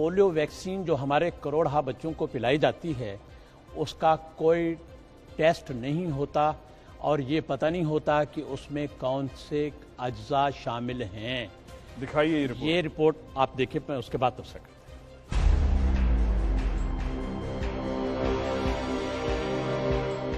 Polio vaccine जो हमारे करोड़हा बच्चों को पिलाई जाती है उसका कोई टेस्ट नहीं होता और ये पता नहीं होता कि उसमें कौन से अज्जा शामिल हैं। दिखाइए ये रिपोर्ट आप देखिए, मैं उसके बाद तफसील करता हूं।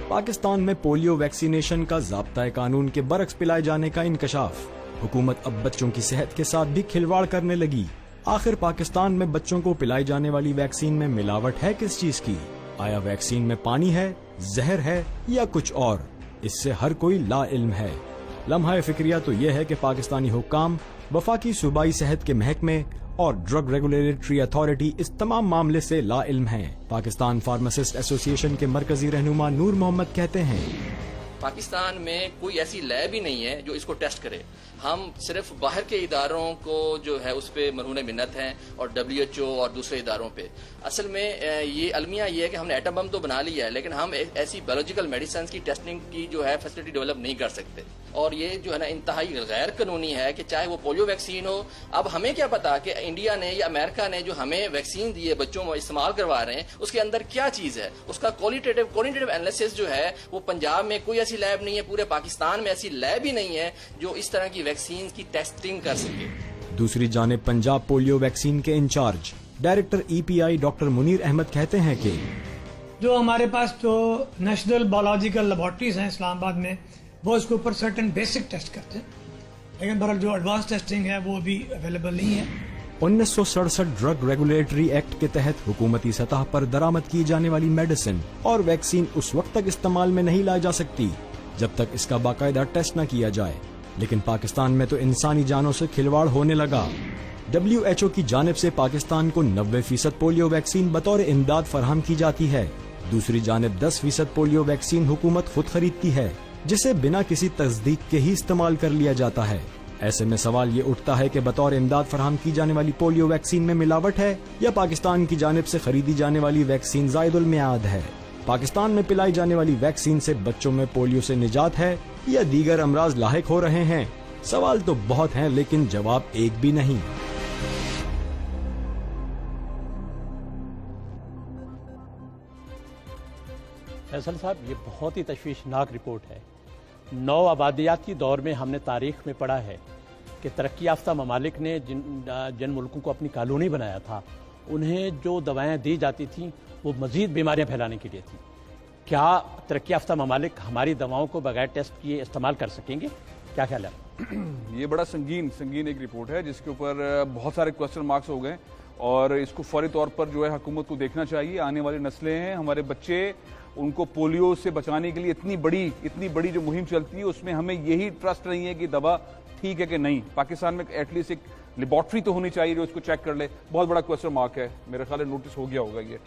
पाकिस्तान में पोलियो वैक्सीनेशन का ज़ाब्ता कानून के बरक्स पिलाए जाने का इंकशाफ। हुकूमत अब बच्चों की सेहत के साथ भी खिलवाड़ करने लगी। आखिर पाकिस्तान में बच्चों को पिलाई जाने वाली वैक्सीन में मिलावट है किस चीज की? आया वैक्सीन में पानी है, जहर है या कुछ और? इससे हर कोई ला इल्म है। लम्हा फिक्रिया तो यह है कि पाकिस्तानी हुक्काम, वफाकी सूबाई सेहत के महकमे और ड्रग रेगुलेटरी अथॉरिटी इस तमाम मामले से ला इल्म हैं। पाकिस्तान फार्मासिस्ट एसोसिएशन के मरकजी रहनुमा नूर मोहम्मद कहते हैं, पाकिस्तान में कोई ऐसी लैब ही नहीं है जो इसको टेस्ट करे। हम सिर्फ बाहर के इदारों को जो है उस पर मरहून मिन्नत हैं और WHO और दूसरे इदारों पे। असल में ये अलमिया ये है कि हमने एटम बम तो बना लिया है, लेकिन हम ऐसी बायोलॉजिकल मेडिसिन की टेस्टिंग की जो है फैसिलिटी डेवलप नहीं कर सकते। और ये जो है ना इंतहाई गैर कानूनी है कि चाहे वो पोलियो वैक्सीन हो। अब हमें क्या पता कि इंडिया ने या अमेरिका ने जो हमें वैक्सीन दी है, बच्चों को इस्तेमाल करवा रहे हैं, उसके अंदर क्या चीज है। उसका क्वालिटेटिव एनालिसिस जो है वो पंजाब में कोई ऐसी लैब नहीं है, पूरे पाकिस्तान में ऐसी लैब ही नहीं है जो इस तरह की वैक्सीन की टेस्टिंग कर सके। दूसरी जानिब पंजाब पोलियो वैक्सीन के incharge director EPI doctor Munir Ahmed कहते हैं कि जो हमारे पास जो नेशनल बायोलॉजिकल लेबोरेटरीज हैं इस्लामाबाद में, वो इसके ऊपर सर्टेन बेसिक टेस्ट करते हैं, लेकिन बहरहाल जो एडवांस टेस्टिंग है वो भी अवेलेबल नहीं है। 1967 ड्रग रेगुलेटरी एक्ट के तहत हुकूमती सतह पर दरामद की जाने वाली मेडिसिन और वैक्सीन उस वक्त तक इस्तेमाल में नहीं लाई जा सकती जब तक इसका बाकायदा टेस्ट न किया जाए। लेकिन पाकिस्तान में तो इंसानी जानों से खिलवाड़ होने लगा। WHO की जानिब से पाकिस्तान को 90% पोलियो वैक्सीन बतौर इमदाद फराहम की जाती है। दूसरी जानिब 10% पोलियो वैक्सीन हुकूमत खुद खरीदती है, जिसे बिना किसी तस्दीक के ही इस्तेमाल कर लिया जाता है। ऐसे में सवाल ये उठता है कि बतौर इमदाद फराहम की जाने वाली पोलियो वैक्सीन में मिलावट है या पाकिस्तान की जानिब से खरीदी जाने वाली वैक्सीन ज़ायदुल मियाद है। पाकिस्तान में पिलाई जाने वाली वैक्सीन से बच्चों में पोलियो से निजात है या दीगर अमराज लाहिक हो रहे हैं? सवाल तो बहुत हैं, लेकिन जवाब एक भी नहीं। फैसल साहब, ये बहुत ही तशवीशनाक रिपोर्ट है। नौ आबादियाती दौर में हमने तारीख में पढ़ा है कि तरक्की याफ्ता ममालिक ने जिन मुल्कों को अपनी कॉलोनी बनाया था, उन्हें जो दवाएं दी जाती थीं वो मजीद बीमारियां फैलाने के लिए थी। क्या तरक्की याफ्ता ममालिक हमारी दवाओं को बगैर टेस्ट किए इस्तेमाल कर सकेंगे? क्या ख्याल है? ये बड़ा संगीन एक रिपोर्ट है जिसके ऊपर बहुत सारे क्वेश्चन मार्क्स हो गए और इसको फौरी तौर पर जो है हुकूमत को देखना चाहिए। आने वाली नस्लें हैं, हमारे बच्चे, उनको पोलियो से बचाने के लिए इतनी बड़ी जो मुहिम चलती है उसमें हमें यही ट्रस्ट नहीं है कि दवा ठीक है कि नहीं। पाकिस्तान में एटलीस्ट एक लेबोरेटरी तो होनी चाहिए जो इसको चेक कर ले। बहुत बड़ा क्वेश्चन मार्क है, मेरे ख्याल नोटिस हो गया होगा ये।